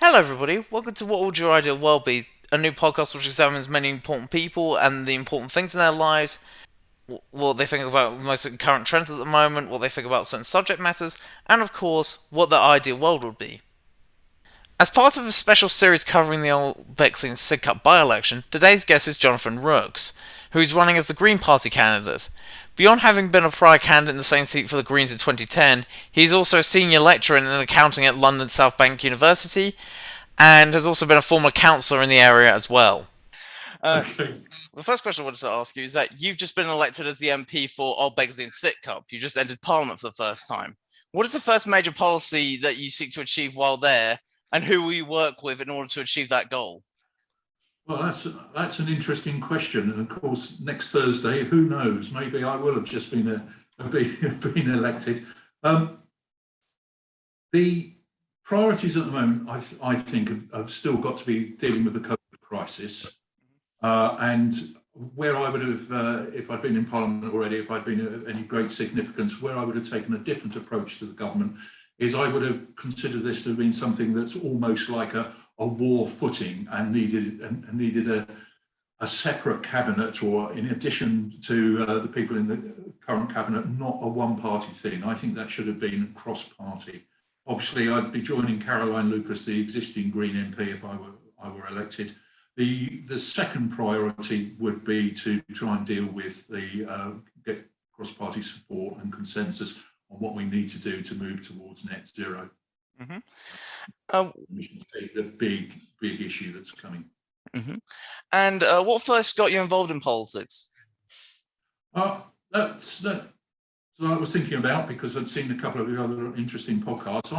Hello, everybody. Welcome to What Would Your Ideal World Be? A new podcast which examines many important people and the important things in their lives, what they think about most current trends at the moment, what they think about certain subject matters, and of course, what their ideal world would be. As part of a special series covering the Old Bexley Sidcup by-election, today's guest is Jonathan Rooks, who is running as the Green Party candidate. Beyond having been a prior candidate in the same seat for the Greens in 2010, he is also a senior lecturer in accounting at London South Bank University and has also been a former councillor in the area as well. Okay. The first question I wanted to ask you is that you've just been elected as the MP for Old Bexley Sidcup. You just entered Parliament for the first time. What is the first major policy that you seek to achieve while there, and who will you work with in order to achieve that goal? Well, that's an interesting question, and of course, next Thursday, who knows? Maybe I will have just been been elected. The priorities at the moment, I think, have still got to be dealing with the COVID crisis, and where I would have, if I'd been in Parliament already, if I'd been of any great significance, where I would have taken a different approach to the government, is I would have considered this to have been something that's almost like a war footing and needed a separate cabinet, or in addition to the people in the current cabinet, not a one-party thing. I think that should have been cross-party. Obviously, I'd be joining Caroline Lucas, the existing Green MP, if I were elected. The second priority would be to try and deal with get cross-party support and consensus on what we need to do to move towards net zero. The big issue that's coming. And what first got you involved in politics? That's I was thinking about, because I'd seen a couple of the other interesting podcasts.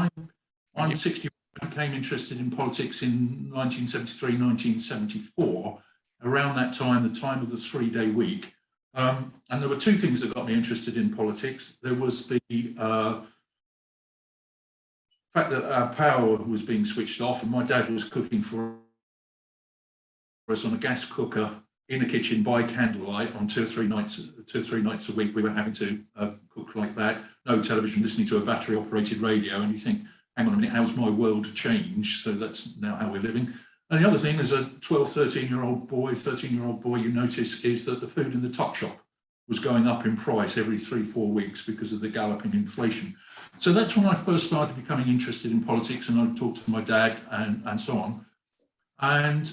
I'm 60. I became interested in politics in 1973, 1974. Around that time, the time of the 3-day week. And there were two things that got me interested in politics. There was the fact that our power was being switched off, and my dad was cooking for us on a gas cooker in a kitchen by candlelight on two or three nights a week. We were having to cook like that. No television, listening to a battery operated radio, and you think, hang on a minute, how's my world changed? So that's now how we're living. And the other thing, as a 12, 13-year-old boy, you notice is that the food in the tuck shop was going up in price every 3-4 weeks because of the galloping inflation. So that's when I first started becoming interested in politics, and I talked to my dad and so on. And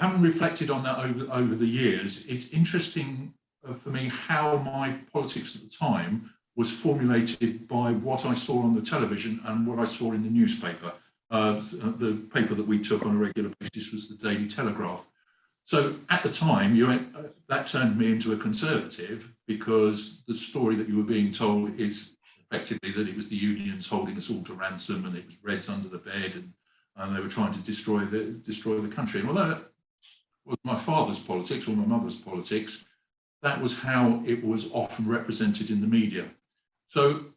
having reflected on that over the years, it's interesting for me how my politics at the time was formulated by what I saw on the television and what I saw in the newspaper. The paper that we took on a regular basis was the Daily Telegraph. So at the time, that turned me into a conservative, because the story that you were being told is effectively that it was the unions holding us all to ransom, and it was Reds under the bed, and they were trying to destroy the country. And although that was my father's politics or my mother's politics, that was how it was often represented in the media. So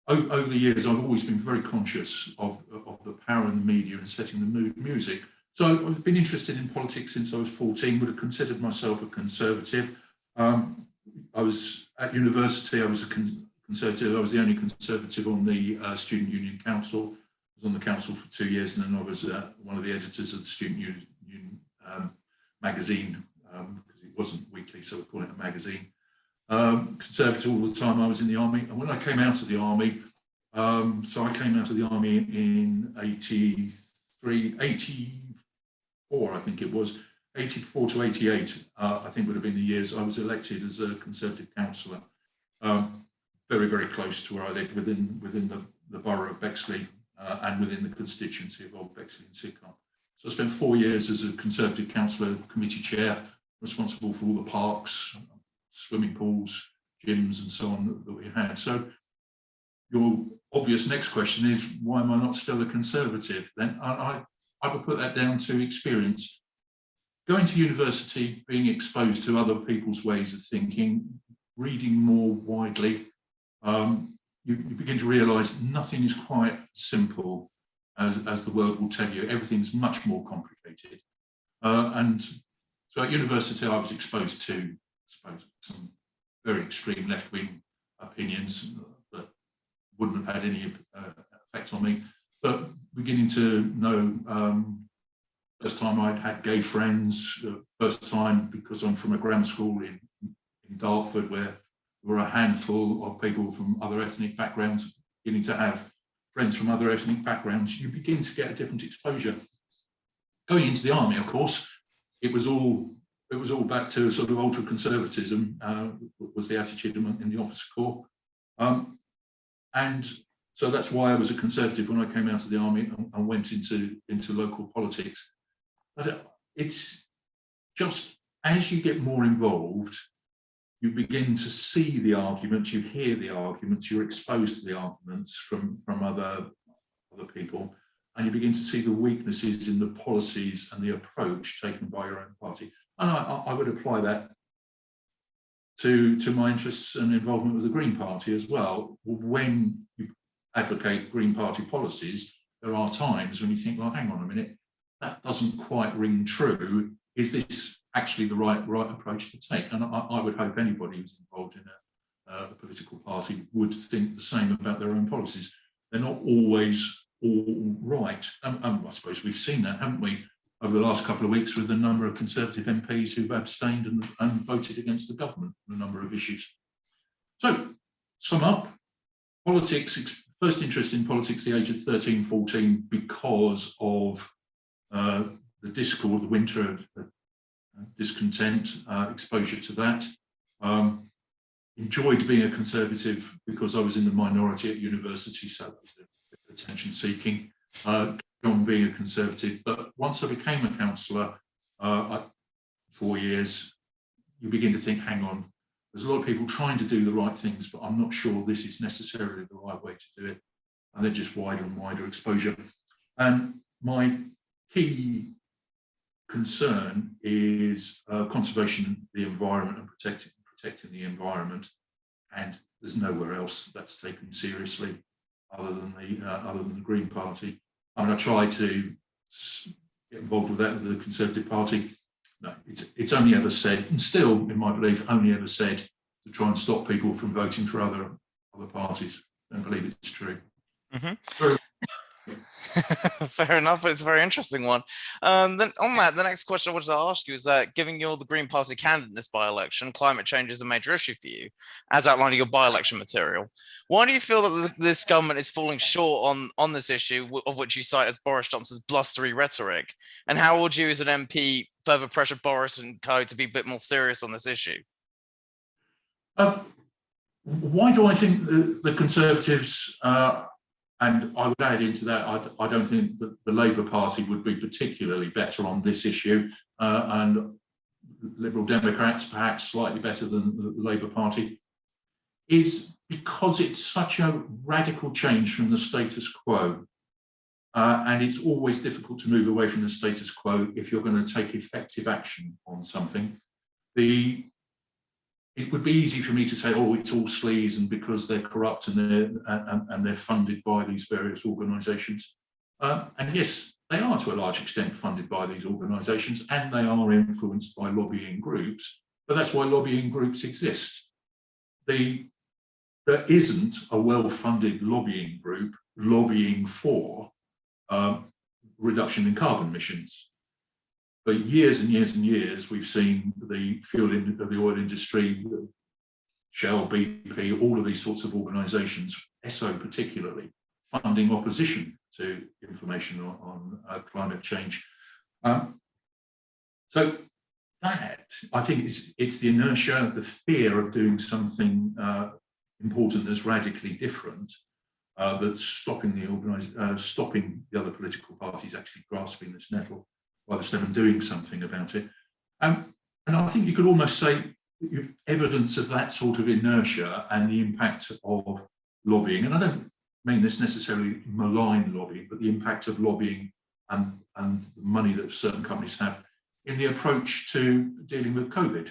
over the years, I've always been very conscious of the power in the media and setting the mood music. So I've been interested in politics since I was 14, would have considered myself a conservative. I was at university, I was a conservative. I was the only conservative on the Student Union Council. I was on the council for 2 years, and then I was one of the editors of the Student Union magazine, because it wasn't weekly, so we call it a magazine. Conservative all the time. I was in the army, and when I came out of the army, so I came out of the army in 84, I think it was, 84 to 88, I think would have been the years I was elected as a Conservative councillor, very, very close to where I lived, within the borough of Bexley, and within the constituency of Old Bexley and Sidcup. So I spent 4 years as a Conservative councillor, committee chair, responsible for all the parks, swimming pools, gyms, and so on that we had. So your obvious next question is, why am I not still a conservative? Then I would put that down to experience. Going to university, being exposed to other people's ways of thinking, reading more widely, you begin to realise nothing is quite simple as the world will tell you. Everything's much more complicated. And so at university, I was exposed to, some very extreme left-wing opinions that wouldn't have had any effect on me. But beginning to know, first time I'd had gay friends, first time because I'm from a grammar school in Dartford where there were a handful of people from other ethnic backgrounds, beginning to have friends from other ethnic backgrounds, you begin to get a different exposure. Going into the army, of course, it was all back to sort of ultra-conservatism, was the attitude in the officer corps. And so that's why I was a conservative when I came out of the army and went into local politics. But it's just as you get more involved, you begin to see the arguments, you hear the arguments, you're exposed to the arguments from other people, and you begin to see the weaknesses in the policies and the approach taken by your own party. And I would apply that to my interests and involvement with the Green Party as well. When you advocate Green Party policies, there are times when you think, well, hang on a minute, that doesn't quite ring true. Is this actually the right approach to take? And I would hope anybody who's involved in a political party would think the same about their own policies. They're not always all right. I suppose we've seen that, haven't we, over the last couple of weeks with the number of Conservative MPs who've abstained and voted against the government on a number of issues. So, sum up, politics, first interest in politics the age of 13, 14 because of the discord, the winter of discontent, exposure to that. Enjoyed being a Conservative because I was in the minority at university, so it was attention seeking. On being a Conservative, but once I became a councillor, 4 years, you begin to think, hang on, there's a lot of people trying to do the right things, but I'm not sure this is necessarily the right way to do it. And then just wider and wider exposure. And my key concern is conservation of the environment and protecting the environment. And there's nowhere else that's taken seriously other than the Green Party. I mean, I try to get involved with that with the Conservative Party. No, it's only ever said, and still, in my belief, only ever said to try and stop people from voting for other parties. I don't believe it's true. Mm-hmm. Fair enough, but it's a very interesting one. Then on that, the next question I wanted to ask you is that, given you're the Green Party candidate in this by-election, climate change is a major issue for you, as outlined in your by-election material. Why do you feel that this government is falling short on this issue, of which you cite as Boris Johnson's blustery rhetoric? And how would you, as an MP, further pressure Boris and co to be a bit more serious on this issue? Why do I think the Conservatives... and I would add into that, I don't think that the Labour Party would be particularly better on this issue, and Liberal Democrats perhaps slightly better than the Labour Party, is because it's such a radical change from the status quo. And it's always difficult to move away from the status quo if you're going to take effective action on something. It would be easy for me to say, oh, it's all sleaze and because they're corrupt and they're funded by these various organisations. And yes, they are to a large extent funded by these organisations and they are influenced by lobbying groups, but that's why lobbying groups exist. There isn't a well-funded lobbying group lobbying for reduction in carbon emissions. For years and years and years, we've seen the oil industry, Shell, BP, all of these sorts of organisations, ESSO particularly, funding opposition to information on climate change. So that, I think, it's the inertia, the fear of doing something important that's radically different that's stopping the other political parties actually grasping this nettle by the stem and doing something about it. And I think you could almost say evidence of that sort of inertia and the impact of lobbying, and I don't mean this necessarily malign lobbying, but the impact of lobbying and the money that certain companies have in the approach to dealing with COVID.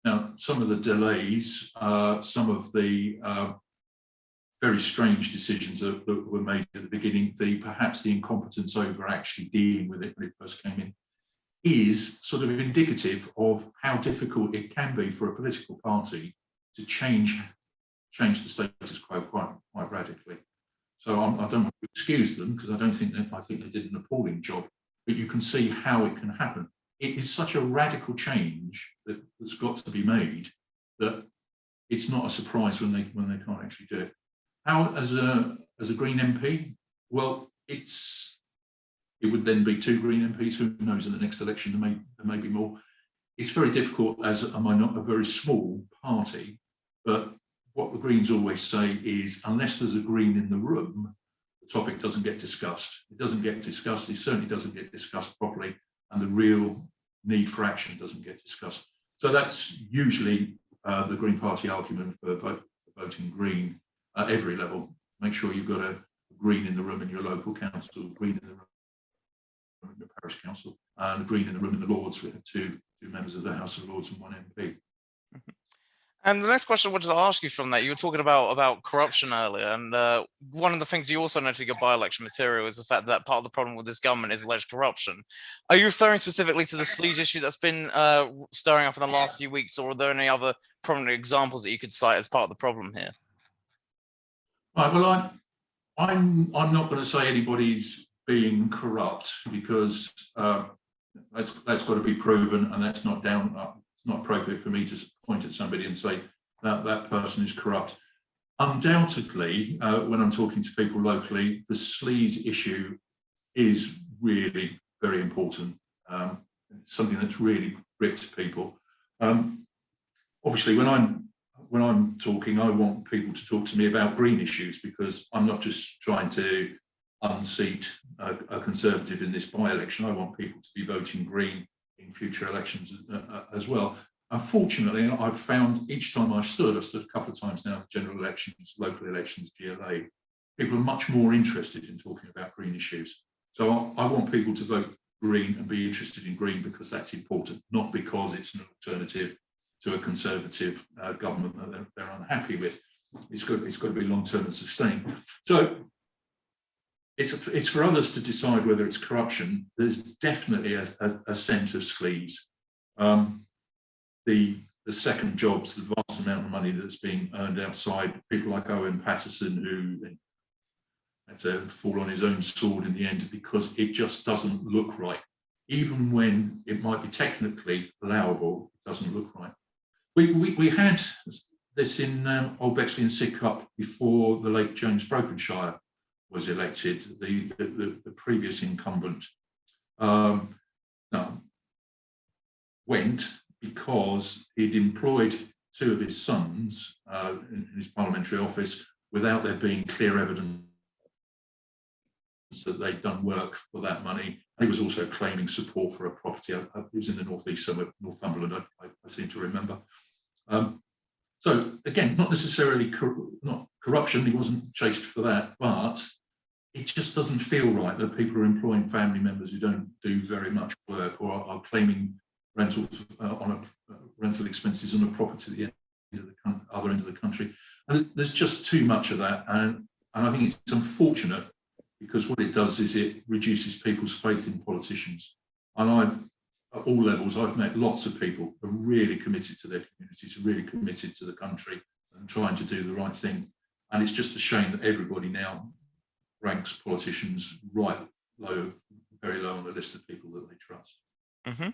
Now, some of the delays, some of the very strange decisions that were made at the beginning, perhaps the incompetence over actually dealing with it when it first came in, is sort of indicative of how difficult it can be for a political party to change the status quo quite radically. So I don't want to excuse them because I think they did an appalling job, but you can see how it can happen. It is such a radical change that's got to be made that it's not a surprise when they can't actually do it. How, as a Green MP, well, it would then be 2 Green MPs. Who knows? In the next election, there may be more. It's very difficult as a very small party, but what the Greens always say is, unless there's a Green in the room, the topic doesn't get discussed. It doesn't get discussed. It certainly doesn't get discussed properly, and the real need for action doesn't get discussed. So that's usually the Green Party argument for voting Green at every level. Make sure you've got a Green in the room in your local council, Green in the room in your parish council, and Green in the room in the Lords. We have two members of the House of Lords and 1 MP. And the next question I wanted to ask you from that, you were talking about corruption earlier, and one of the things you also noted in your by-election material is the fact that part of the problem with this government is alleged corruption. Are you referring specifically to the sleaze issue that's been stirring up in the last few weeks, or are there any other prominent examples that you could cite as part of the problem here? Right, well, I'm not going to say anybody's being corrupt because that's got to be proven, and that's not it's not appropriate for me to point at somebody and say that person is corrupt. Undoubtedly, when I'm talking to people locally, the sleaze issue is really very important. It's something that's really gripped people. Obviously, when I'm talking, I want people to talk to me about green issues, because I'm not just trying to unseat a Conservative in this by-election. I want people to be voting Green in future elections as well. Unfortunately, I've found each time I've stood a couple of times now, general elections, local elections, GLA, people are much more interested in talking about green issues. So I want people to vote Green and be interested in Green because that's important, not because it's an alternative to a Conservative government that they're unhappy with. It's got to be long-term and sustained. So it's for others to decide whether it's corruption. There's definitely a scent of sleaze. The second jobs, the vast amount of money that's being earned outside, people like Owen Patterson, who had to fall on his own sword in the end because it just doesn't look right. Even when it might be technically allowable, it doesn't look right. We had this in Old Bexley and Sidcup before the late James Brokenshire was elected, the previous incumbent went because he'd employed 2 of his sons in his parliamentary office without there being clear evidence that they'd done work for that money. And he was also claiming support for a property. It was in the northeast somewhere, Northumberland, I seem to remember. So again, not necessarily not corruption, he wasn't chased for that, but it just doesn't feel right that people are employing family members who don't do very much work or are claiming rentals rental expenses on a property at the other end of the country. And there's just too much of that, and I think it's unfortunate because what it does is it reduces people's faith in politicians. And at all levels, I've met lots of people who are really committed to their communities, really committed to the country and trying to do the right thing. And it's just a shame that everybody now ranks politicians right low, very low on the list of people that they trust. Mm-hmm.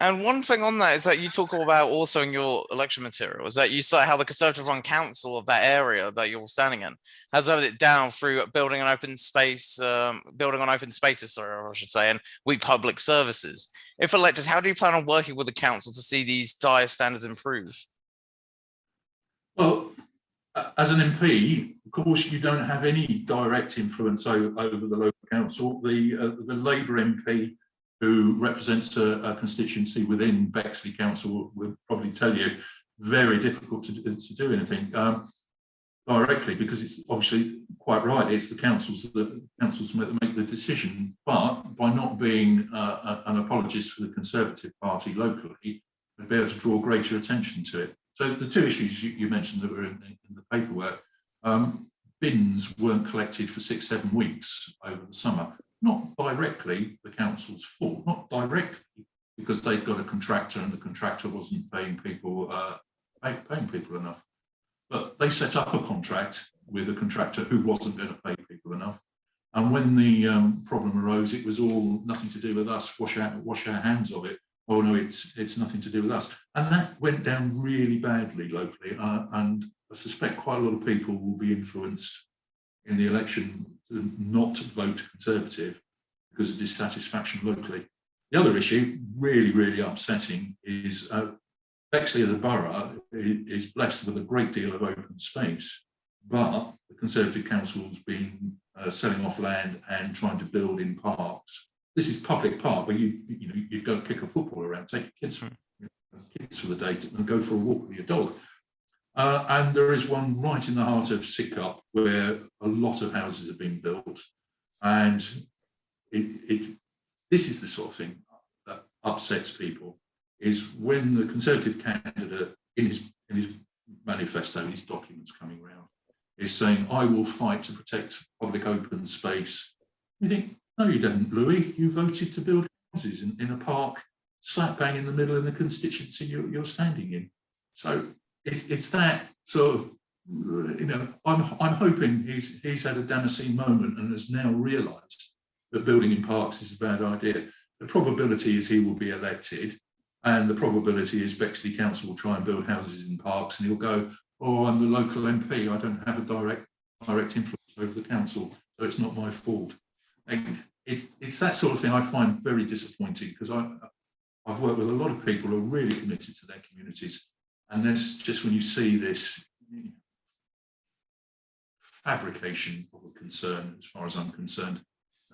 And one thing on that is that you talk about also in your election material is that you cite how the Conservative-run council of that area that you're standing in has had it down through building on open spaces, sorry, I should say, and weak public services. If elected, how do you plan on working with the council to see these dire standards improve? Well, as an MP, of course, you don't have any direct influence over the local council. The Labour MP who represents a constituency within Bexley Council will probably tell you very difficult to do anything directly, because it's obviously quite right. It's the councils that make the decision. But by not being an apologist for the Conservative Party locally, we'd be able to draw greater attention to it. So the 2 issues you mentioned that were in the paperwork, bins weren't collected for 6-7 weeks over the summer. Not directly the council's fault, not directly because they'd got a contractor and the contractor wasn't paying people enough. But they set up a contract with a contractor who wasn't going to pay people enough. And when the problem arose, it was all nothing to do with us. Wash our hands of it. Oh no, it's nothing to do with us. And that went down really badly locally. And I suspect quite a lot of people will be influenced in the election to not vote Conservative because of dissatisfaction locally. The other issue, really, really upsetting, is Bexley as a borough is blessed with a great deal of open space, but the Conservative Council's been selling off land and trying to build in parks. This is public park where you'd go kick a football around, take your kids for the day and go for a walk with your dog. And there is one right in the heart of Sidcup where a lot of houses have been built, and this is the sort of thing that upsets people, is when the Conservative candidate in his manifesto, his documents coming around, is saying, I will fight to protect public open space. You think, no, you didn't, Louis. You voted to build houses in a park slap bang in the middle of the constituency you're standing in. So it's that sort of, I'm hoping he's had a Damascene moment and has now realised that building in parks is a bad idea. The probability is he will be elected, and the probability is Bexley Council will try and build houses in parks, and he'll go, oh, I'm the local MP, I don't have a direct influence over the council, so it's not my fault. And it's that sort of thing I find very disappointing, because I've worked with a lot of people who are really committed to their communities, and there's just, when you see this fabrication of a concern, as far as I'm concerned,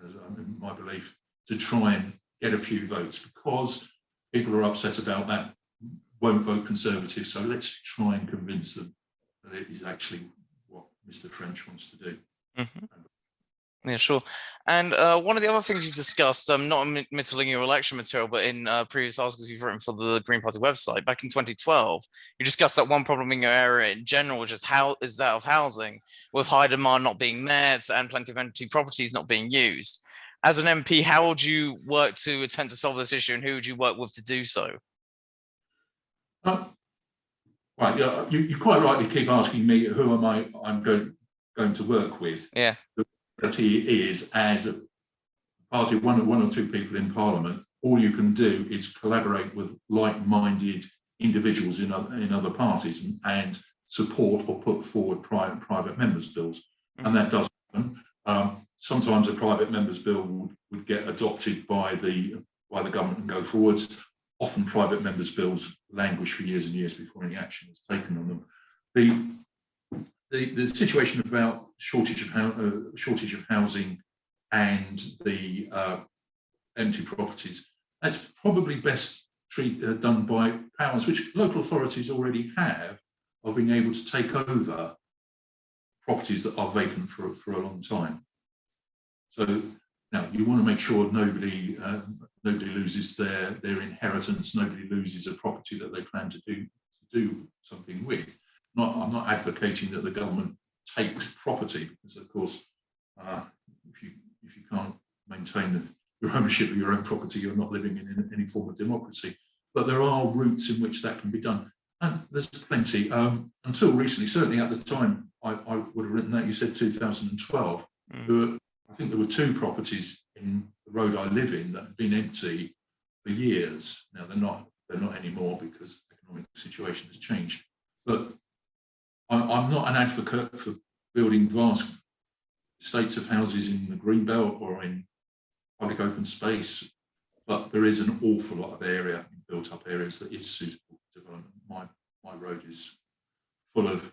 as my belief, to try and get a few votes, because people are upset about that, won't vote Conservative, so let's try and convince them that it is actually what Mr. French wants to do. Mm-hmm. Yeah, sure. And one of the other things you discussed, not admittedly in your election material, but in previous articles you've written for the Green Party website, back in 2012, you discussed that one problem in your area in general, which is that of housing, with high demand not being met and plenty of empty properties not being used. As an MP, how would you work to attempt to solve this issue, and who would you work with to do so? Right, yeah, you quite rightly keep asking me who I'm going to work with. Yeah. The reality is, as a party, one or two people in Parliament, all you can do is collaborate with like-minded individuals in other parties and support or put forward private members' bills, and that does happen. Sometimes a private member's bill would get adopted by the government and go forwards. Often private members' bills languish for years and years before any action is taken on them. The situation about shortage of housing and the empty properties, that's probably best done by powers which local authorities already have, of being able to take over properties that are vacant for a long time. So now you want to make sure nobody loses their inheritance, nobody loses a property that they plan to do something with. I'm not advocating that the government takes property, because of course, if you can't maintain your ownership of your own property, you're not living in any form of democracy. But there are routes in which that can be done, and there's plenty. Until recently, certainly at the time I would have written that, you said 2012. I think there were 2 properties in the road I live in that had been empty for years. Now they're not anymore because the economic situation has changed. But I'm not an advocate for building vast estates of houses in the Greenbelt or in public open space, but there is an awful lot of area, built up areas, that is suitable for development. My road is full of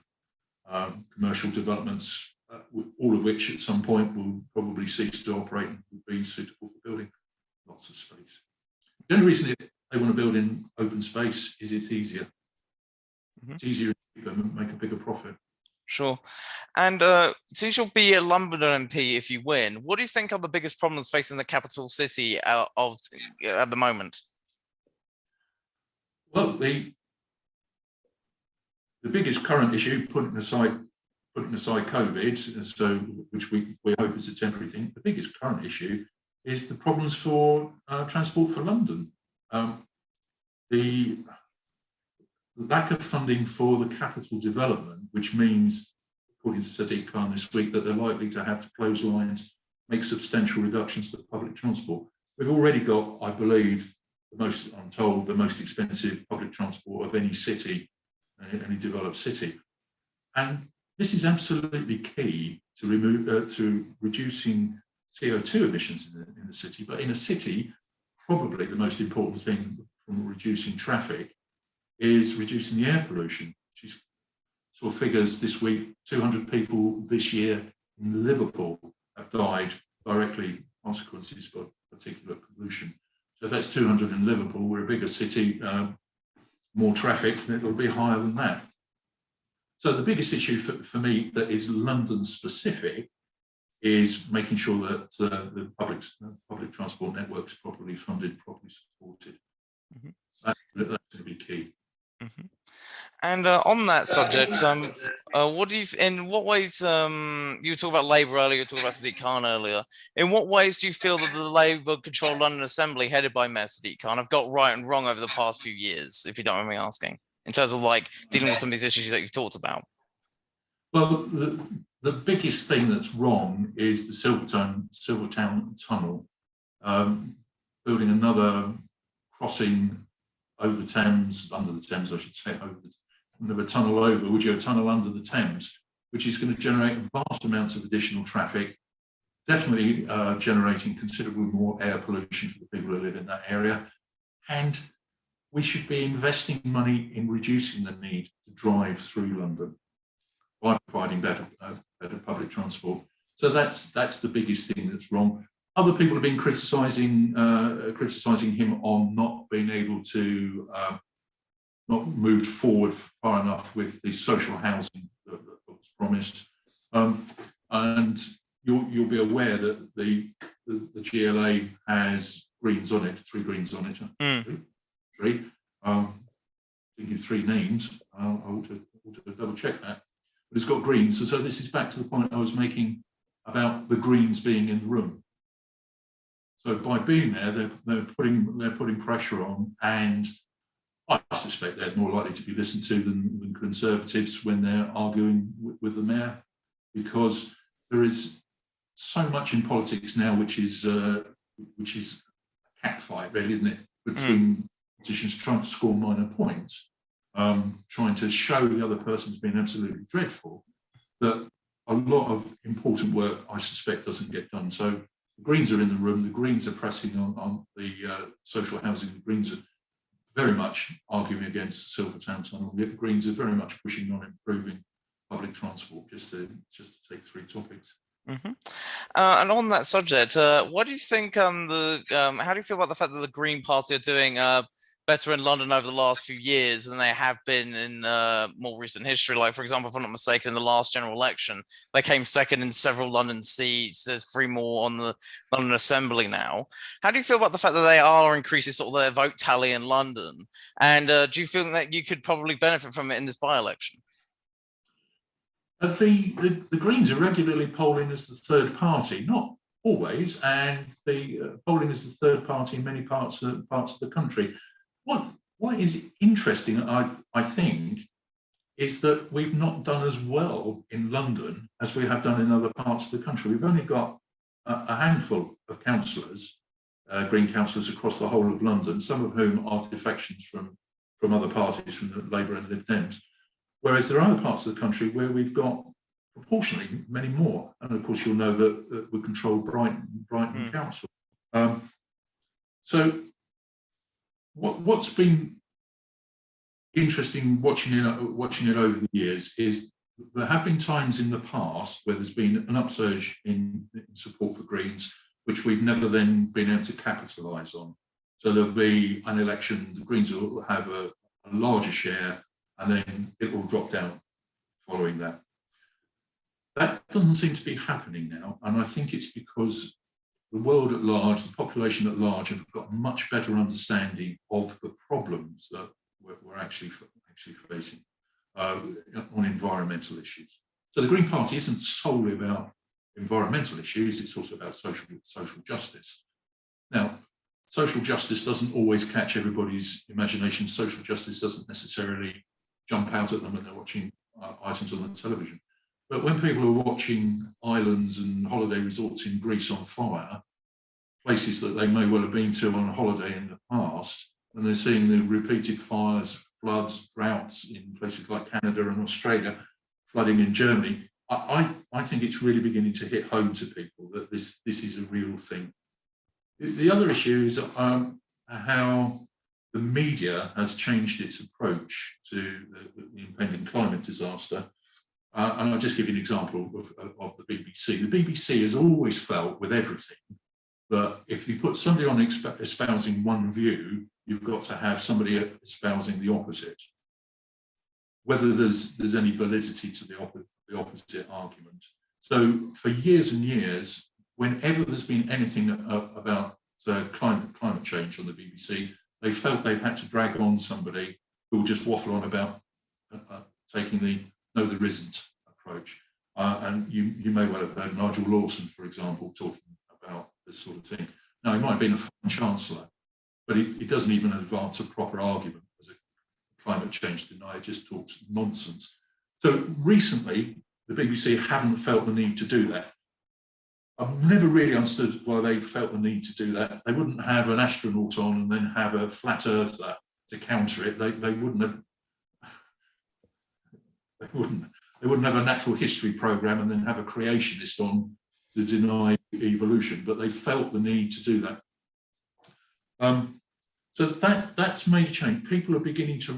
commercial developments, all of which at some point will probably cease to operate and will be suitable for building. Lots of space. The only reason they want to build in open space is it's easier. Mm-hmm. It's easier to make a bigger profit. Sure. And since you'll be a London MP if you win, what do you think are the biggest problems facing the capital city at the moment? Well, the biggest current issue, putting aside COVID, so which we hope is a temporary thing, the biggest current issue is the problems for transport for London. The lack of funding for the capital development, which means, of according to Sadiq Khan this week, that they're likely to have to close lines, make substantial reductions to public transport. We've already got, I believe, I'm told, the most expensive public transport of any city, any developed city. And this is absolutely key to reducing CO2 emissions in the city. But in a city, probably the most important thing from reducing traffic is reducing the air pollution, which is sort of figures this week, 200 people this year in Liverpool have died directly consequences of particulate pollution. So if that's 200 in Liverpool, we're a bigger city, more traffic, it'll be higher than that. So the biggest issue for me that is London specific is making sure that the public transport network is properly funded, properly supported. Mm-hmm. That's going to be key. Mm-hmm. And on that subject, what do you, in what ways, you were talking about Labour earlier, you were talking about Sadiq Khan earlier. In what ways do you feel that the Labour-controlled London Assembly, headed by Mayor Sadiq Khan, have got right and wrong over the past few years, if you don't mind me asking, in terms of like dealing with some of these issues that you've talked about? Well, the biggest thing that's wrong is the Silvertown Tunnel. Building another crossing over the Thames, under the Thames, I should say, another tunnel over, would you, a tunnel under the Thames, which is going to generate vast amounts of additional traffic, definitely generating considerably more air pollution for the people who live in that area. And we should be investing money in reducing the need to drive through London by providing better public transport. So that's the biggest thing that's wrong. Other people have been criticising him on not being able to not moved forward far enough with the social housing that was promised. And you'll be aware that the GLA has greens on it, 3 greens on it. Three. Thinking 3 names. I ought to double check that. But it's got greens. So this is back to the point I was making about the greens being in the room. So by being there, they're putting pressure on, and I suspect they're more likely to be listened to than Conservatives when they're arguing with the mayor, because there is so much in politics now which is a cat fight, really, isn't it? Between politicians trying to score minor points, trying to show the other person's been absolutely dreadful, that a lot of important work, I suspect, doesn't get done. So the Greens are in the room, the Greens are pressing on the social housing, the Greens are very much arguing against the Silvertown Tunnel, the Greens are very much pushing on improving public transport, just to take 3 topics. Mm-hmm. And on that subject, what do you think, how do you feel about the fact that the Green Party are doing better in London over the last few years than they have been in more recent history? Like, for example, if I'm not mistaken, in the last general election, they came second in several London seats. There's 3 more on the London Assembly now. How do you feel about the fact that they are increasing sort of their vote tally in London? And do you feel that you could probably benefit from it in this by-election? The Greens are regularly polling as the 3rd party, not always, and the polling as the 3rd party in many parts of the country. What is interesting, I think, is that we've not done as well in London as we have done in other parts of the country. We've only got a handful of councillors, Green councillors across the whole of London, some of whom are defections from other parties, from the Labour and Lib Dems. Whereas there are other parts of the country where we've got proportionally many more. And of course, you'll know that we control Brighton Council. So what's been interesting watching it over the years is there have been times in the past where there's been an upsurge in support for Greens, which we've never then been able to capitalise on. So there'll be an election, the Greens will have a larger share, and then it will drop down following that. That doesn't seem to be happening now, and I think it's because the world at large, the population at large, have got a much better understanding of the problems that we're actually facing on environmental issues. So the Green Party isn't solely about environmental issues, it's also about social justice. Now, social justice doesn't always catch everybody's imagination. Social justice doesn't necessarily jump out at them when they're watching items on the television. But when people are watching islands and holiday resorts in Greece on fire, places that they may well have been to on holiday in the past, and they're seeing the repeated fires, floods, droughts in places like Canada and Australia, flooding in Germany, I think it's really beginning to hit home to people that this is a real thing. The other issue is how the media has changed its approach to the impending climate disaster. And I'll just give you an example of the BBC. The BBC has always felt with everything that if you put somebody on espousing one view, you've got to have somebody espousing the opposite, whether there's any validity to the opposite argument. So for years and years, whenever there's been anything about climate change on the BBC, they felt they've had to drag on somebody who will just waffle on about taking the no, there isn't approach. And you may well have heard Nigel Lawson, for example, talking about this sort of thing. Now, he might have been a fine chancellor, but he doesn't even advance a proper argument as a climate change denier, just talks nonsense. So recently, the BBC haven't felt the need to do that. I've never really understood why they felt the need to do that. They wouldn't have an astronaut on and then have a flat earther to counter it. They wouldn't have. They wouldn't have a natural history program and then have a creationist on to deny evolution. But they felt the need to do that. So that's made a change. People are beginning to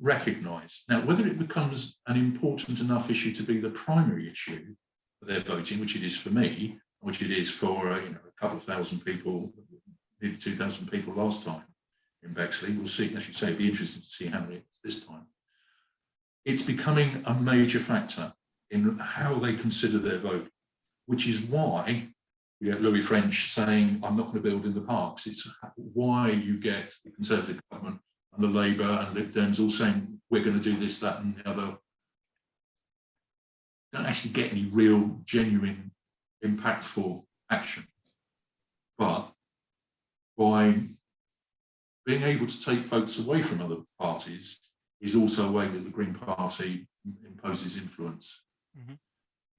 recognise now whether it becomes an important enough issue to be the primary issue for their voting, which it is for me, which it is for a couple of thousand people, nearly 2,000 people last time in Bexley. We'll see. As you say, it'd be interesting to see how many this time. It's becoming a major factor in how they consider their vote, which is why you get Louis French saying, I'm not going to build in the parks. It's why you get the Conservative government and the Labour and Lib Dems all saying, we're going to do this, that and the other. Don't actually get any real, genuine, impactful action. But by being able to take votes away from other parties is also a way that the Green Party imposes influence. Mm-hmm.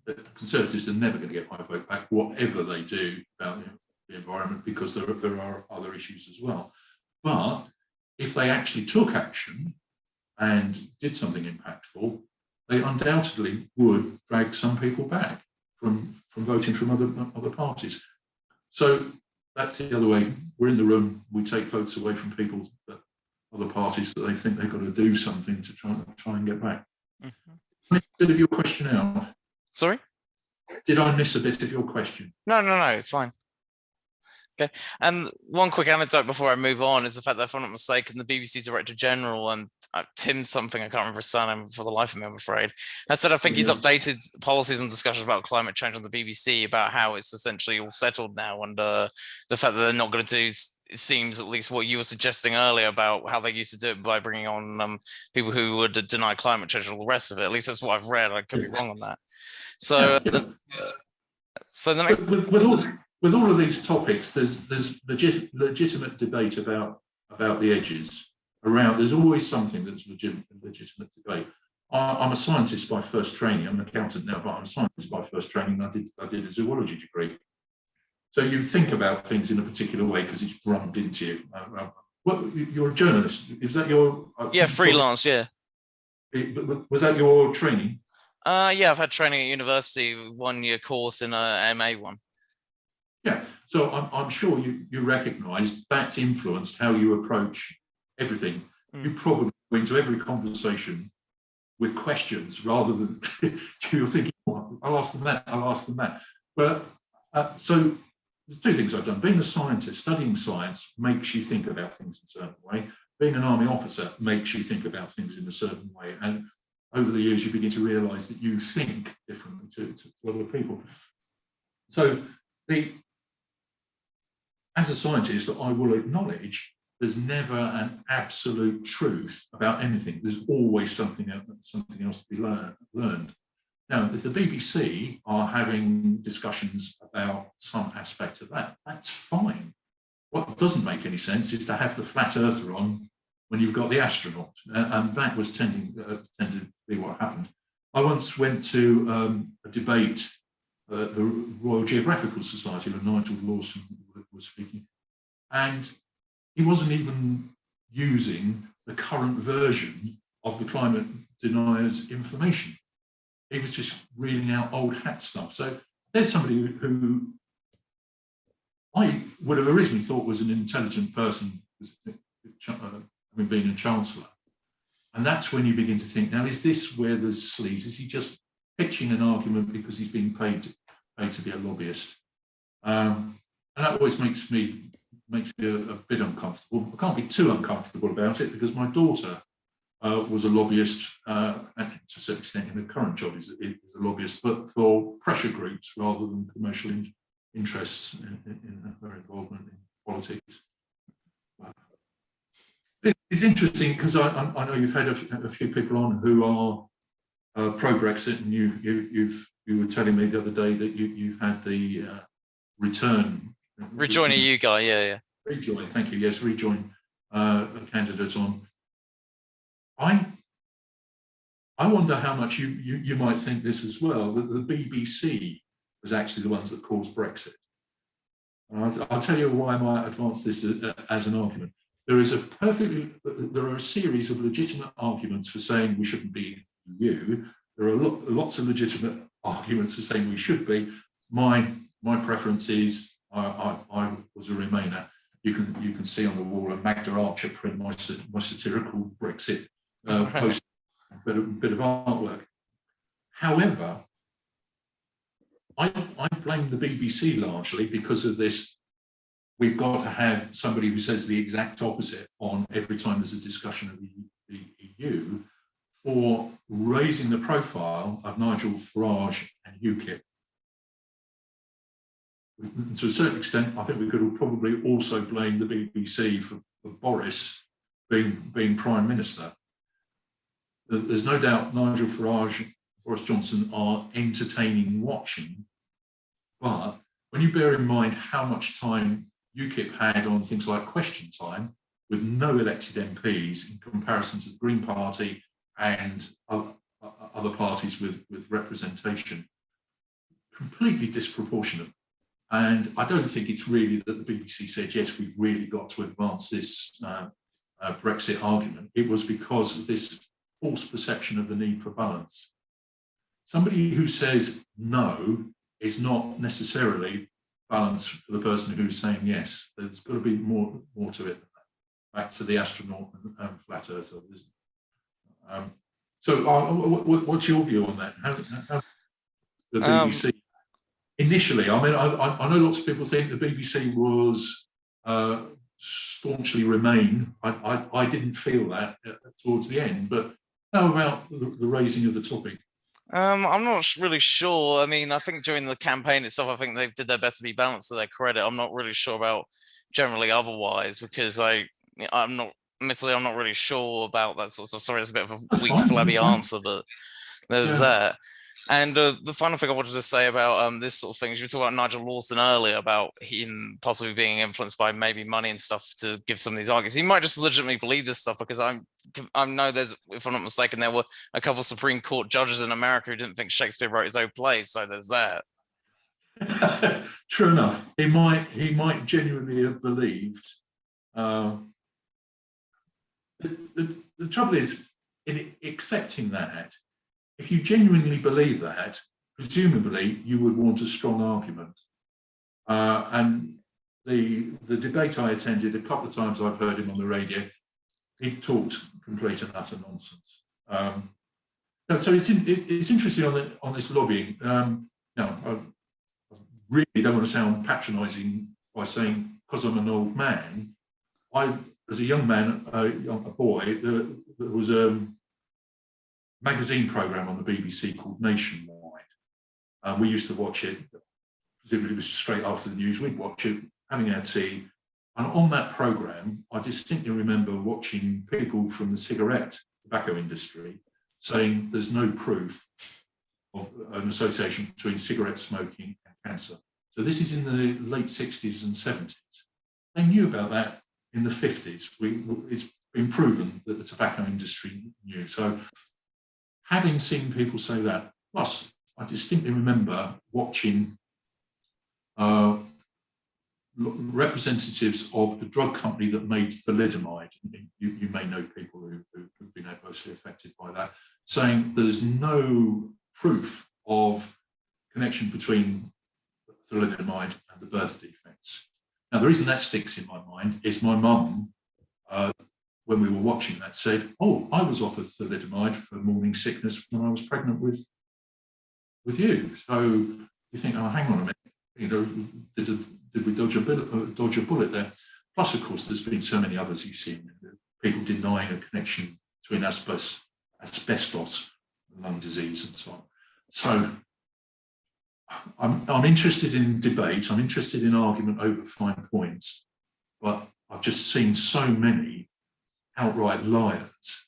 The Conservatives are never going to get my vote back, whatever they do about the environment, because there are other issues as well. But if they actually took action and did something impactful, they undoubtedly would drag some people back from voting from other parties. So that's the other way. We're in the room, we take votes away from people, other parties that they think they've got to do something to try and get back. Mm-hmm. I missed a bit of your question out. Sorry? Did I miss a bit of your question? No, it's fine. Okay. And one quick anecdote before I move on is the fact that, if I'm not mistaken, the BBC Director General and Tim something, I can't remember his surname for the life of me, I'm afraid, has said I think he's updated policies and discussions about climate change on the BBC about how it's essentially all settled now, and the fact that they're not going to do, it seems, at least what you were suggesting earlier about how they used to do it by bringing on people who would deny climate change and all the rest of it. At least that's what I've read. I could be wrong on that. So, so the next... With all of these topics, there's legitimate debate about the edges. There's always something that's legitimate debate. I'm a scientist by first training. I'm an accountant now, but I'm a scientist by first training. I did a zoology degree. So you think about things in a particular way because it's drummed into you. You're a journalist. Is that your... freelance, yeah. Was that your training? Yeah, I've had training at university, 1 year course in a MA one. Yeah, so I'm sure you recognise that's influenced how you approach everything. You probably go into every conversation with questions rather than you're thinking, oh, I'll ask them that. But so there's two things I've done. Being a scientist, studying science makes you think about things in a certain way. Being an army officer makes you think about things in a certain way. And over the years, you begin to realise that you think differently to other people. So as a scientist, I will acknowledge there's never an absolute truth about anything. There's always something else to be learned. Now, if the BBC are having discussions about some aspect of that, that's fine. What doesn't make any sense is to have the flat earther on when you've got the astronaut, and that was tended to be what happened. I once went to a debate at the Royal Geographical Society when Nigel Lawson was speaking, and he wasn't even using the current version of the climate deniers' information. He was just reading out old hat stuff. So there's somebody who I would have originally thought was an intelligent person, having been a chancellor. And that's when you begin to think, now, is this where there's sleaze? Is he just pitching an argument because he's being paid to be a lobbyist? And that always makes me a bit uncomfortable. I can't be too uncomfortable about it because my daughter was a lobbyist, and to a certain extent in her current job is a lobbyist, but for pressure groups rather than commercial interests in her involvement in politics. It's interesting because I know you've had a few people on who are pro-Brexit, and you were telling me the other day that you've had the Rejoin EU guy, yeah. Rejoin, thank you. Yes, rejoin a candidate on. I wonder how much you might think this as well, that the BBC was actually the ones that caused Brexit. And I'll tell you why I might advance this as an argument. There are a series of legitimate arguments for saying we shouldn't be in the EU. There are lots of legitimate arguments for saying we should be. My preference is I was a Remainer. You can see on the wall a Magda Archer print, my satirical Brexit post, bit of artwork. However, I blame the BBC largely because of this. We've got to have somebody who says the exact opposite on every time there's a discussion of the EU, for raising the profile of Nigel Farage and UKIP. And to a certain extent, I think we could probably also blame the BBC for Boris being Prime Minister. There's no doubt Nigel Farage and Boris Johnson are entertaining watching, but when you bear in mind how much time UKIP had on things like Question Time, with no elected MPs in comparison to the Green Party and other parties with representation, completely disproportionate. And I don't think it's really that the BBC said, yes, we've really got to advance this Brexit argument. It was because of this false perception of the need for balance. Somebody who says no is not necessarily balance for the person who's saying yes. There's got to be more to it than that. Back to the astronaut and flat earther, isn't it? So what's your view on that? How the BBC initially, I mean, I know lots of people think the BBC was staunchly Remain. I didn't feel that towards the end, but how about the raising of the topic? I'm not really sure. I mean, I think during the campaign itself, I think they did their best to be balanced to their credit. I'm not really sure about generally otherwise, because I'm not really sure about that sort of. Sorry, it's a bit of a weak, flabby answer, but there's that. And the final thing I wanted to say about this sort of thing is you were talking about Nigel Lawson earlier about him possibly being influenced by maybe money and stuff to give some of these arguments. He might just legitimately believe this stuff, because I know there's, if I'm not mistaken, there were a couple of Supreme Court judges in America who didn't think Shakespeare wrote his own plays. So there's that. True enough. He might genuinely have believed. The trouble is, in accepting that, if you genuinely believe that, presumably you would want a strong argument. And the debate I attended, a couple of times I've heard him on the radio, he talked complete and utter nonsense. So it's interesting on this lobbying. Now, I really don't want to sound patronising by saying because I'm an old man. As a young man, a boy, there was a magazine programme on the BBC called Nationwide. We used to watch it, presumably it was straight after the news, we'd watch it, having our tea. And on that programme, I distinctly remember watching people from the tobacco industry saying there's no proof of an association between cigarette smoking and cancer. So this is in the late 60s and 70s. They knew about that in the 50s. It's been proven that the tobacco industry knew. So having seen people say that, plus I distinctly remember watching representatives of the drug company that made thalidomide, you may know people who've been adversely affected by that, saying there's no proof of connection between thalidomide and the birth defects. Now, the reason that sticks in my mind is my mum, when we were watching that, said, "Oh, I was offered thalidomide for morning sickness when I was pregnant with you." So you think, oh, hang on a minute, you know, did we dodge a bullet there? Plus, of course, there's been so many others you've seen, people denying a connection between asbestos and lung disease and so on. So I'm interested in debate, I'm interested in argument over fine points, but I've just seen so many outright liars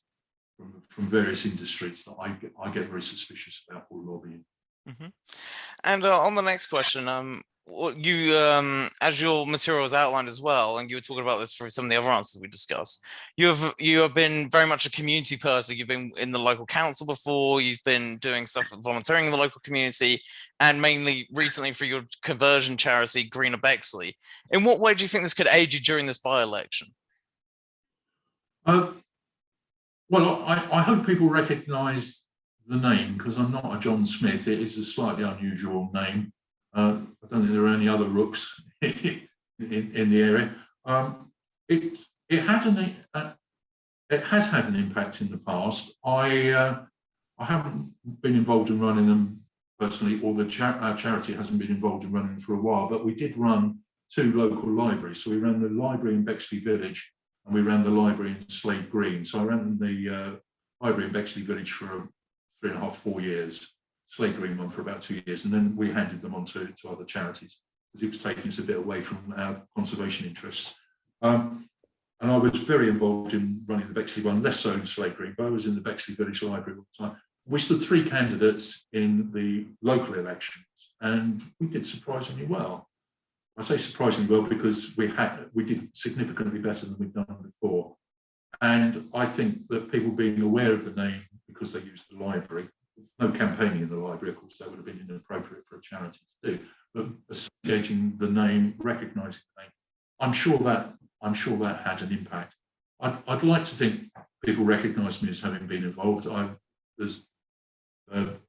from various industries that I get very suspicious about all lobbying. Mm-hmm. And on the next question, you, as your material was outlined as well, and you were talking about this for some of the other answers we discussed, you have been very much a community person. You've been in the local council before, you've been doing stuff volunteering in the local community, and mainly recently for your conversion charity, Greener Bexley. In what way do you think this could aid you during this by-election? Well, I hope people recognise the name, because I'm not a John Smith. It is a slightly unusual name. I don't think there are any other Rooks in the area. It has had an impact in the past. I haven't been involved in running them personally, or our charity hasn't been involved in running them for a while, but we did run 2 local libraries. So we ran the library in Bexley Village and we ran the library in Slade Green. So I ran the library in Bexley Village for 3.5, 4 years, Slade Green one for about 2 years, and then we handed them on to other charities because it was taking us a bit away from our conservation interests. And I was very involved in running the Bexley one, less so in Slade Green, but I was in the Bexley Village Library all the time. We stood 3 candidates in the local elections, and we did surprisingly well. I say surprisingly well because we did significantly better than we've done before. And I think that people being aware of the name because they used the library, no campaigning in the library, of course, that would have been inappropriate for a charity to do, but associating the name, recognising the name, I'm sure that had an impact. I'd like to think people recognise me as having been involved. There's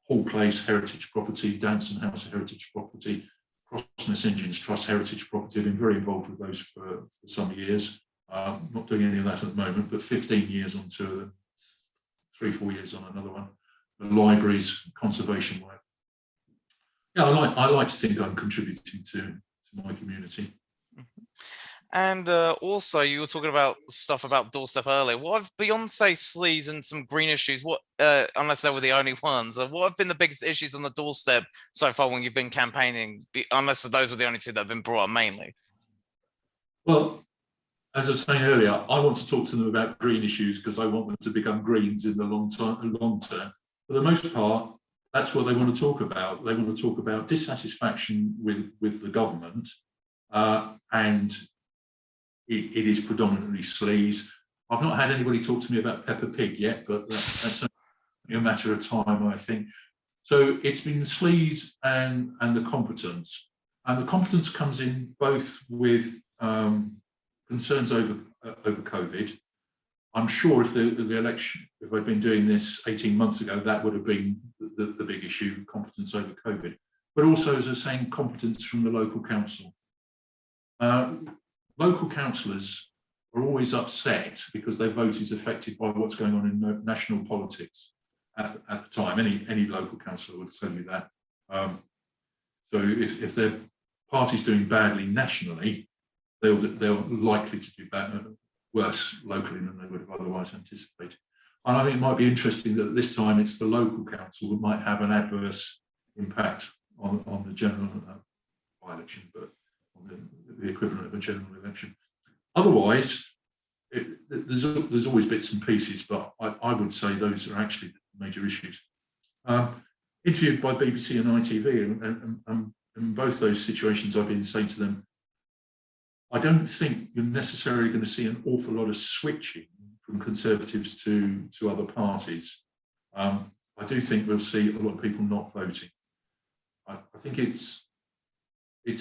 Hall Place heritage property, Danson House heritage property, Crossness Engines Trust heritage property. I've been very involved with those for some years. Not doing any of that at the moment, but 15 years on 2 of them, 3, 4 years on another one. The libraries, conservation work. Yeah, I like to think I'm contributing to my community. And also, you were talking about stuff about doorstep earlier. What have, beyond say sleaze and some green issues, what unless they were the only ones, what have been the biggest issues on the doorstep so far when you've been campaigning? Unless those were the only 2 that have been brought up mainly. Well, as I was saying earlier, I want to talk to them about green issues because I want them to become greens in the long term. For the most part, that's what they want to talk about. They want to talk about dissatisfaction with the government, and it is predominantly sleaze. I've not had anybody talk to me about Peppa Pig yet, but that's only a matter of time, I think. So it's been sleaze and the competence. And the competence comes in both with concerns over COVID. I'm sure if the election, if I'd been doing this 18 months ago, that would have been the big issue, competence over COVID. But also, as I was saying, competence from the local council. Local councillors are always upset because their vote is affected by what's going on in national politics at the time. Any local councillor will tell you that. So if their party's doing badly nationally, they're likely to do worse locally than they would have otherwise anticipated. And I think it might be interesting that this time it's the local council that might have an adverse impact on the general by-election, but on the equivalent of a general election. Otherwise, there's always bits and pieces, but I would say those are actually the major issues. Interviewed by BBC and ITV, and in both those situations, I've been saying to them, I don't think you're necessarily going to see an awful lot of switching from Conservatives to other parties. I do think we'll see a lot of people not voting. I think it's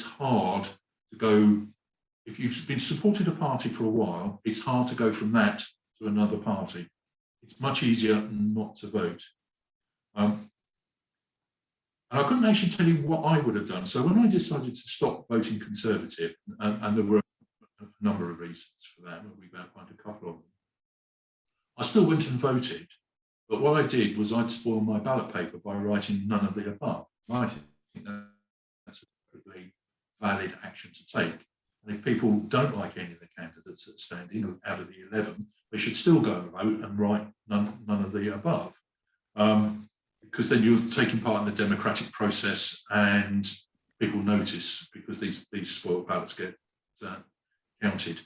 hard to go, if you've been supported a party for a while, it's hard to go from that to another party. It's much easier not to vote. And I couldn't actually tell you what I would have done. So when I decided to stop voting Conservative, and there were a number of reasons for that, we've outlined a couple of them, I still went and voted. But what I did was I'd spoil my ballot paper by writing none of the above. I think that's a perfectly valid action to take. And if people don't like any of the candidates that stand in out of the 11, they should still go and vote and write none of the above. Because then you're taking part in the democratic process and people notice, because these spoiled ballots get counted.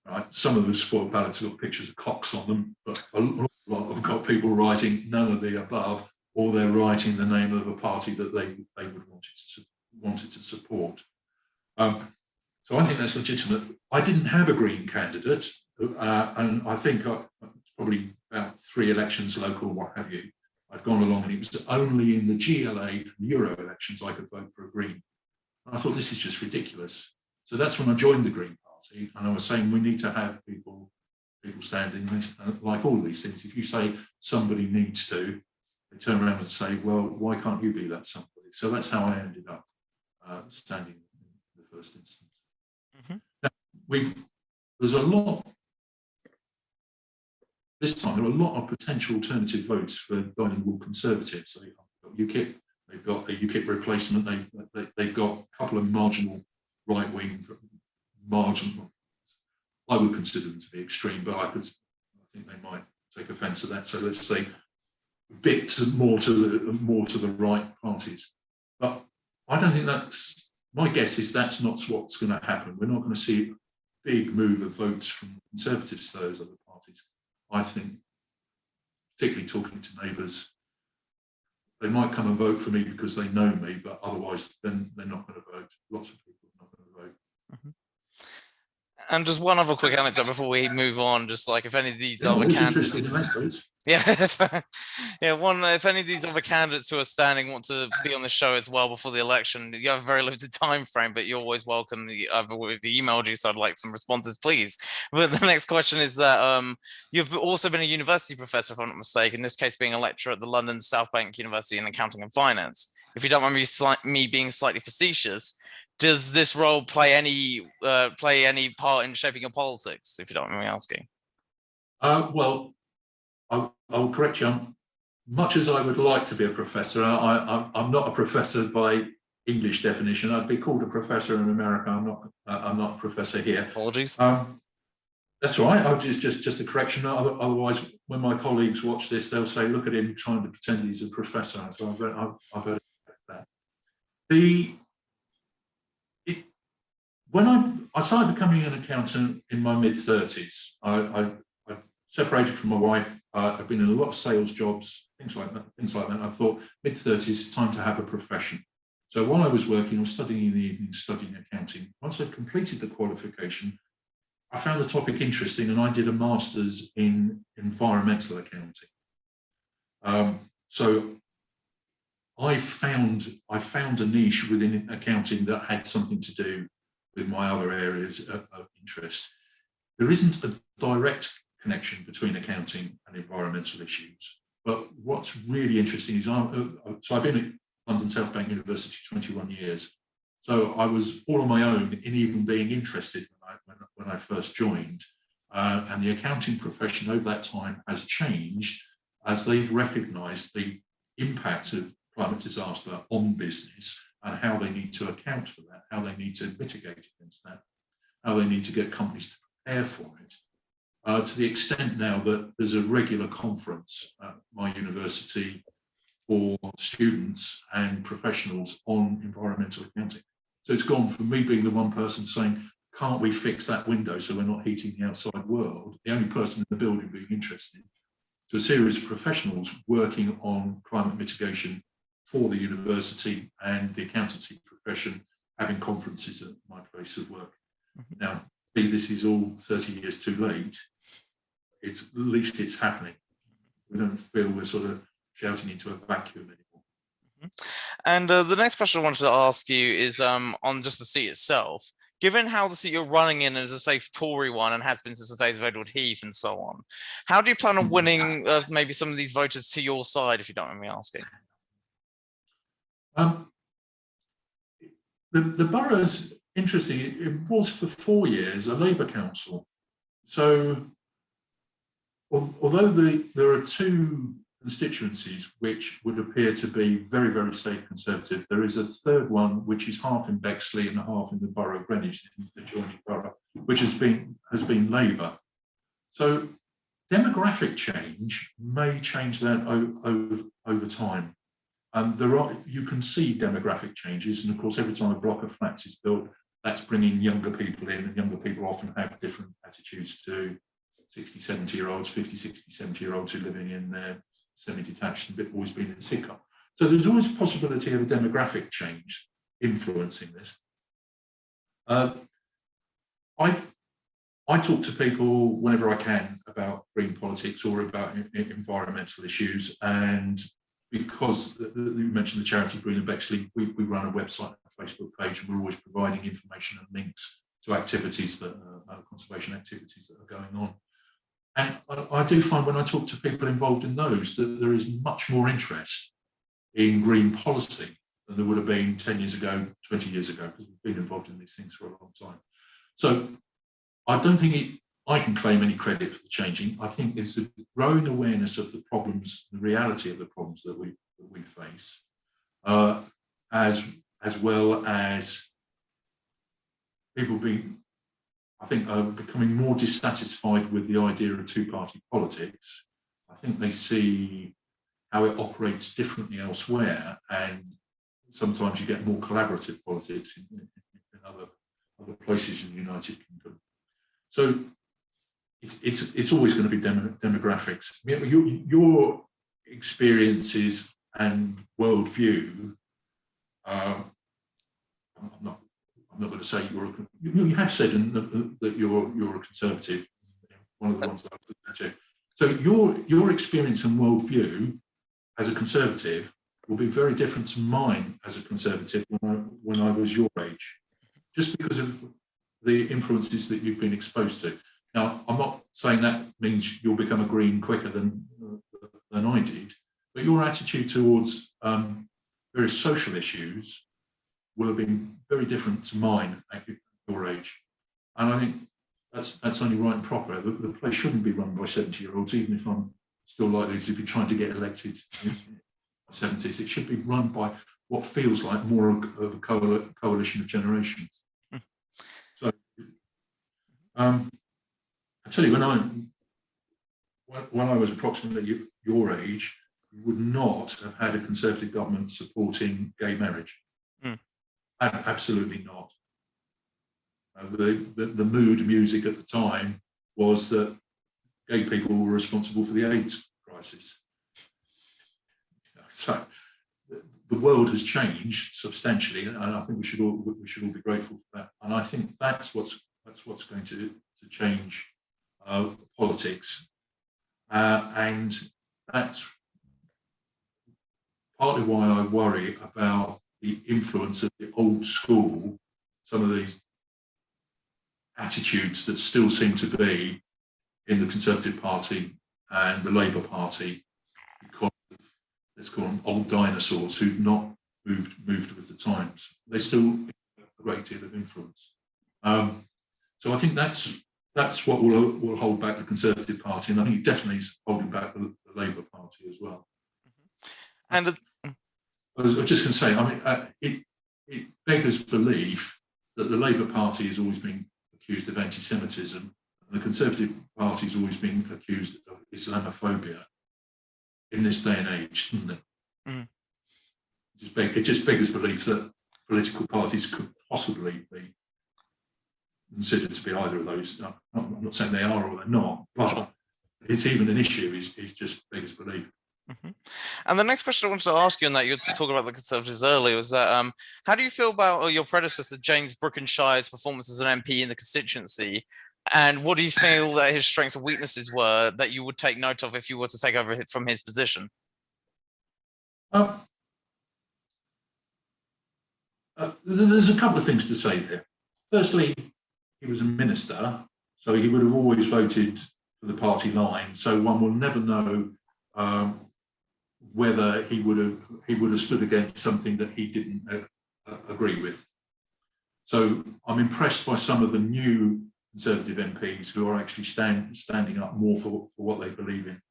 Right. Some of the spoiled ballots have got pictures of cocks on them, but a lot have got people writing none of the above, or they're writing the name of a party that they would wanted to support. So I think that's legitimate. I didn't have a Green candidate, and I think it's probably about 3 elections, local, what have you, I'd gone along, and it was only in the GLA and Euro elections I could vote for a Green. And I thought, this is just ridiculous. So that's when I joined the Green Party, and I was saying we need to have people standing. Like all these things, if you say somebody needs to, they turn around and say, well, why can't you be that somebody? So that's how I ended up standing in the first instance. Mm-hmm. Now, there's a lot, this time there are a lot of potential alternative votes for dining hall Conservatives. So they've got UKIP, they've got a UKIP replacement, they've got a couple of marginal right-wing, marginal, I would consider them to be extreme, but I think they might take offence to that. So let's say a bit more to the right parties. But I don't think that's, my guess is that's not what's going to happen. We're not going to see a big move of votes from Conservatives to those other parties. I think, particularly talking to neighbours, they might come and vote for me because they know me, but otherwise then they're not going to vote. Lots of people are not going to vote. Mm-hmm. And just one other quick anecdote before we move on, just like if any of these other candidates, if any of these other candidates who are standing want to be on the show as well before the election, you have a very limited time frame, but you're always welcome. I've emailed you, so I'd like some responses, please. But the next question is that you've also been a university professor, if I'm not mistaken, in this case being a lecturer at the London South Bank University in Accounting and Finance. If you don't mind me being slightly facetious, does this role play any part in shaping your politics, if you don't mind me asking? Well, I'll correct you. Much as I would like to be a professor, I'm not a professor by English definition. I'd be called a professor in America. I'm not a professor here. Apologies. That's all right. I'll just a correction. Otherwise, when my colleagues watch this, they'll say, "Look at him trying to pretend he's a professor." So I've heard that. When I started becoming an accountant in my mid-30s, I separated from my wife. I've been in a lot of sales jobs, things like that. I thought mid-30s, time to have a profession. So while I was working, I was studying in the evening, studying accounting. Once I'd completed the qualification, I found the topic interesting, and I did a master's in environmental accounting. So I found a niche within accounting that had something to do with my other areas of interest. There isn't a direct connection between accounting and environmental issues, but what's really interesting is so I've been at London South Bank University 21 years. So I was all on my own in even being interested when I first joined. And the accounting profession over that time has changed as they've recognised the impact of climate disaster on business and how they need to account for that, how they need to mitigate against that, how they need to get companies to prepare for it. To the extent now that there's a regular conference at my university for students and professionals on environmental accounting. So it's gone from me being the one person saying, can't we fix that window so we're not heating the outside world, the only person in the building being interested, to a series of professionals working on climate mitigation for the university and the accountancy profession, having conferences at my place of work. Mm-hmm. Now, this is all 30 years too late. At least it's happening. we don't feel we're sort of shouting into a vacuum anymore. And the next question I wanted to ask you is on just the seat itself. Given how the seat you're running in is a safe Tory one and has been since the days of Edward Heath and so on, how do you plan on winning maybe some of these voters to your side, if you don't mind me asking? The borough's interesting. It was for 4 years a Labour council. So although there are two constituencies which would appear to be very, very state conservative, there is a third one which is half in Bexley and half in the borough of Greenwich, the adjoining borough, which has been Labour. So demographic change may change that over time. You can see demographic changes, and of course, every time a block of flats is built, that's bringing younger people in, and younger people often have different attitudes to 60, 70-year-olds, 50, 60, 70-year-olds who are living in their semi-detached and always been in Sidcup. So there's always a possibility of a demographic change influencing this. I talk to people whenever I can about green politics or about environmental issues, and because you mentioned the charity Green and Bexley, we run a website and a Facebook page, and we're always providing information and links to activities that conservation activities that are going on. And I do find when I talk to people involved in those that there is much more interest in green policy than there would have been 10 years ago, 20 years ago, because we've been involved in these things for a long time. So I don't think I can claim any credit for the changing. I think there's a growing awareness of the problems, the reality of the problems that we face, as well as people being, I think, becoming more dissatisfied with the idea of two-party politics. I think they see how it operates differently elsewhere, and sometimes you get more collaborative politics in other places in the United Kingdom. So it's always going to be demographics. Your experiences and worldview. I'm not going to say you have said that you're a conservative. One of the ones that I've looked at. So your experience and worldview as a conservative will be very different to mine as a conservative when I was your age, just because of the influences that you've been exposed to. Now, I'm not saying that means you'll become a Green quicker than I did, but your attitude towards various social issues will have been very different to mine at your age. And I think that's only right and proper. The place shouldn't be run by 70-year-olds, even if I'm still likely to be trying to get elected in my 70s. It should be run by what feels like more of a coalition of generations. So, I tell you, when I was approximately your age, you would not have had a Conservative government supporting gay marriage. Absolutely not. The mood music at the time was that gay people were responsible for the AIDS crisis. So the world has changed substantially, and I think we should all be grateful for that. And I think that's what's going to change politics, and that's partly why I worry about the influence of the old school, some of these attitudes that still seem to be in the Conservative Party and the Labour Party, because of, let's call them old dinosaurs who've not moved with the times. They still have a great deal of influence. So I think that's what will hold back the Conservative Party, and I think it definitely is holding back the Labour Party as well. And I was just going to say, I mean, it beggars belief that the Labour Party has always been accused of anti-Semitism, and the Conservative Party has always been accused of Islamophobia in this day and age, doesn't it? It just beggars belief that political parties could possibly be considered to be either of those. I'm not saying they are or they're not, but it's even an issue is just beggars belief. And the next question I wanted to ask you, and that you were talking about the Conservatives earlier, was that how do you feel about your predecessor James Brookenshire's performance as an MP in the constituency, And what do you feel that his strengths and weaknesses were that you would take note of if you were to take over from his position? There's a couple of things to say there. Firstly, he was a minister, so he would have always voted for the party line. So one will never know whether he would have stood against something that he didn't agree with. So I'm impressed by some of the new Conservative MPs who are actually standing up more for what they believe in.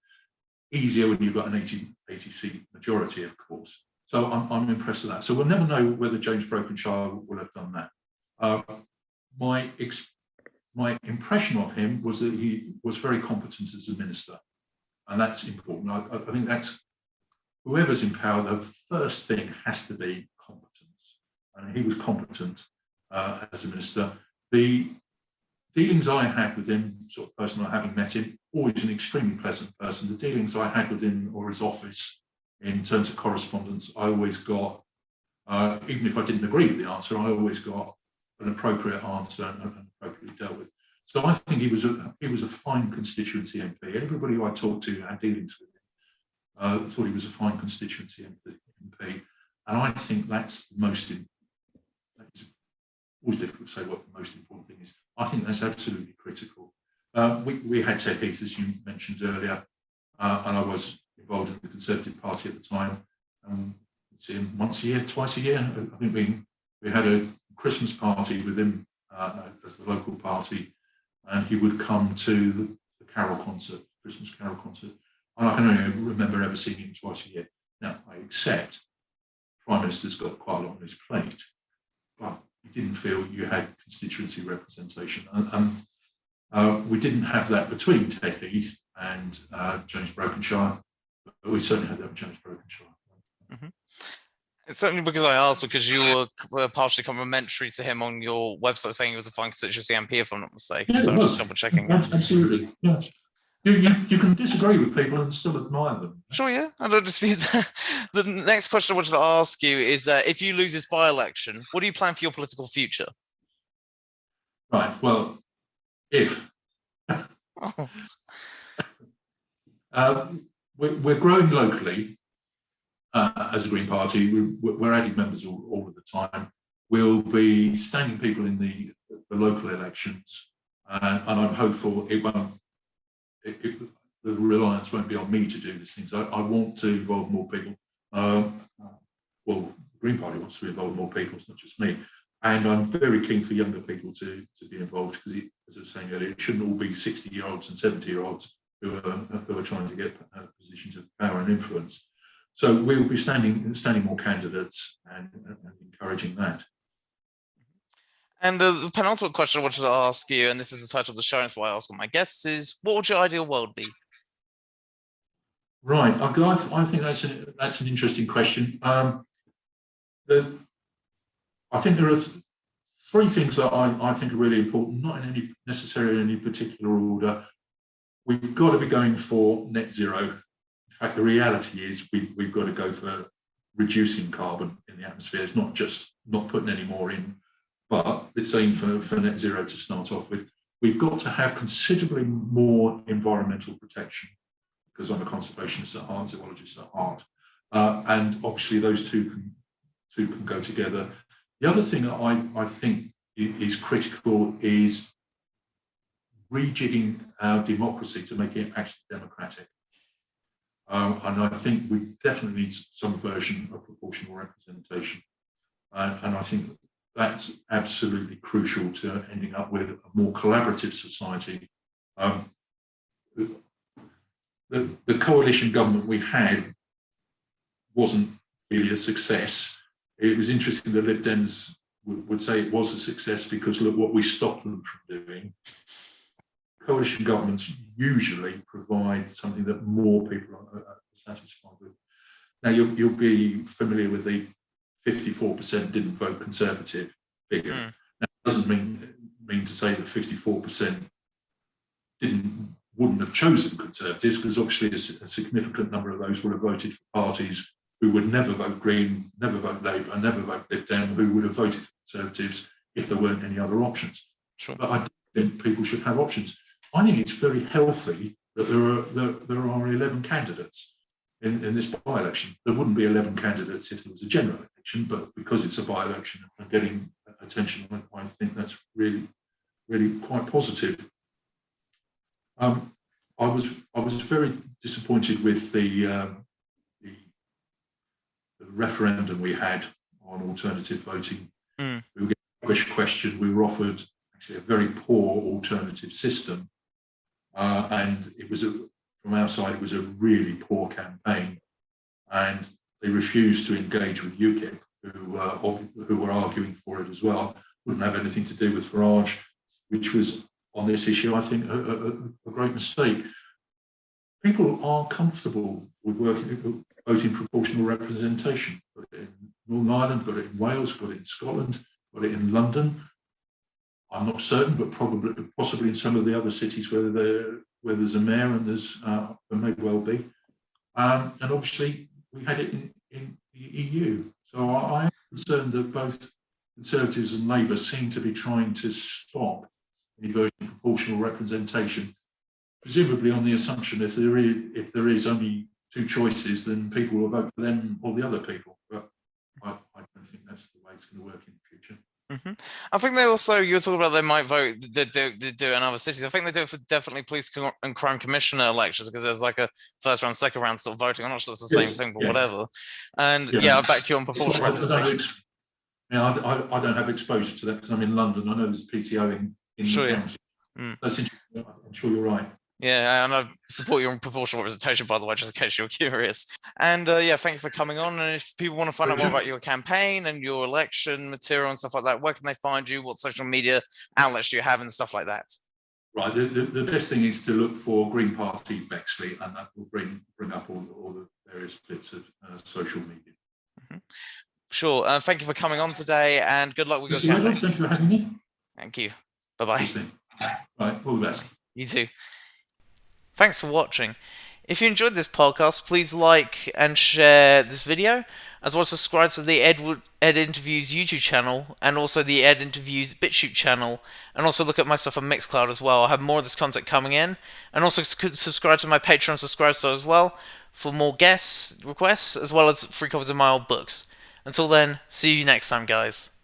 Easier when you've got an 80 seat majority, of course. So I'm impressed with that. So we'll never know whether James Brokenshire will have done that. My impression of him was that he was very competent as a minister, and that's important. I think that's whoever's in power, the first thing has to be competence, and he was competent as a minister. The dealings I had with him, sort of personally, having met him, always an extremely pleasant person. The dealings I had with him or his office in terms of correspondence, I always got, even if I didn't agree with the answer, I always got an appropriate answer and appropriately dealt with. So I think he was a fine constituency MP. Everybody who I talked to had dealings with him thought he was a fine constituency MP, and I think that's the most. It's always difficult to say what the most important thing is. I think that's absolutely critical. We had Ted Heath, as you mentioned earlier, and I was involved in the Conservative Party at the time. See him once a year, twice a year. I think we had a Christmas party with him as the local party, and he would come to the carol concert, Christmas carol concert. And I can only remember ever seeing him twice a year. Now, I accept Prime Minister's got quite a lot on his plate, but he didn't feel you had constituency representation. And we didn't have that between Ted Heath and James Brokenshire, but we certainly had that with James Brokenshire. Mm-hmm. It's certainly because I asked, because you were partially complimentary to him on your website, saying he was a fine constituency MP, if I'm not mistaken. Yeah, so I was just double checking. Absolutely, yeah. You can disagree with people and still admire them. Sure, yeah, I don't dispute that. The next question I wanted to ask you is that if you lose this by-election, what do you plan for your political future? Right, well, if. We're growing locally as a Green Party. We're adding members all of the time. We'll be standing people in the local elections, and I'm hopeful it won't. The reliance won't be on me to do these things. I want to involve more people. Well, the Green Party wants to involve more people, it's not just me. And I'm very keen for younger people to be involved, because, as I was saying earlier, it shouldn't all be 60-year-olds and 70-year-olds who are trying to get positions of power and influence. So we will be standing more candidates and encouraging that. And the penultimate question I wanted to ask you, and this is the title of the show, and it's why I ask all my guests, is what would your ideal world be? Right, I think that's an interesting question. I think there are three things that I think are really important, not in necessarily any particular order. We've got to be going for net zero. In fact, the reality is we've got to go for reducing carbon in the atmosphere. It's not just not putting any more in, but it's aimed for net zero to start off with. We've got to have considerably more environmental protection, because I'm a conservationist at heart, zoologist at heart, and obviously those two can go together. The other thing that I think is critical is rejigging our democracy to make it actually democratic. And I think we definitely need some version of proportional representation. And I think that's absolutely crucial to ending up with a more collaborative society. The coalition government we had wasn't really a success. It was interesting that Lib Dems would say it was a success because look what we stopped them from doing. Coalition governments usually provide something that more people are satisfied with. Now, you'll be familiar with the 54% didn't vote Conservative figure. Now, that doesn't mean to say that 54% wouldn't have chosen Conservatives, because obviously a significant number of those would have voted for parties who would never vote Green, never vote Labour, and never vote Lib Dem, who would have voted for Conservatives if there weren't any other options. Sure. But I think people should have options. I think it's very healthy that there are 11 candidates in this by-election. There wouldn't be 11 candidates if there was a general election, but because it's a by-election and getting attention, I think that's really, really quite positive. I was very disappointed with the referendum we had on alternative voting. We were getting a rubbish question. We were offered actually a very poor alternative system, and it was from our side, it was a really poor campaign, and they refused to engage with UKIP, who were arguing for it as well. Wouldn't have anything to do with Farage, which was on this issue, I think, a great mistake. People are comfortable with voting proportional representation. Got it in Northern Ireland, got it in Wales, got it in Scotland, got it in London. I'm not certain, but possibly in some of the other cities where there's a mayor and there may well be. And obviously we had it in the EU. So I am concerned that both Conservatives and Labour seem to be trying to stop any version of proportional representation, presumably on the assumption if there is only two choices, then people will vote for them or the other people. But I don't think that's the way it's going to work in the future. I think they also, you were talking about they might vote, they do it in other cities. I think they do it for definitely police and crime commissioner elections, because there's like a first round, second round sort of voting. I'm not sure it's the same thing, but whatever. And I back you on proportional representation. I don't have exposure to that because I'm in London. I know there's PTO in the county. That's interesting. I'm sure you're right. Yeah, and I support you on proportional representation, by the way, just in case you're curious. And thank you for coming on. And if people want to find out more about your campaign and your election material and stuff like that, where can they find you? What social media outlets do you have and stuff like that? Right. The best thing is to look for Green Party Bexley, and that will bring up all the various bits of social media. Sure. Thank you for coming on today, and good luck with your campaign. Thank you for having me. Thank you. Bye-bye. Right. All the best. You too. Thanks for watching. If you enjoyed this podcast, please like and share this video, as well as subscribe to the Ed Interviews YouTube channel, and also the Ed Interviews BitChute channel, and also look at my stuff on Mixcloud as well. I'll have more of this content coming in, and also subscribe to my Patreon subscribe star as well for more guest requests, as well as free copies of my old books. Until then, see you next time, guys.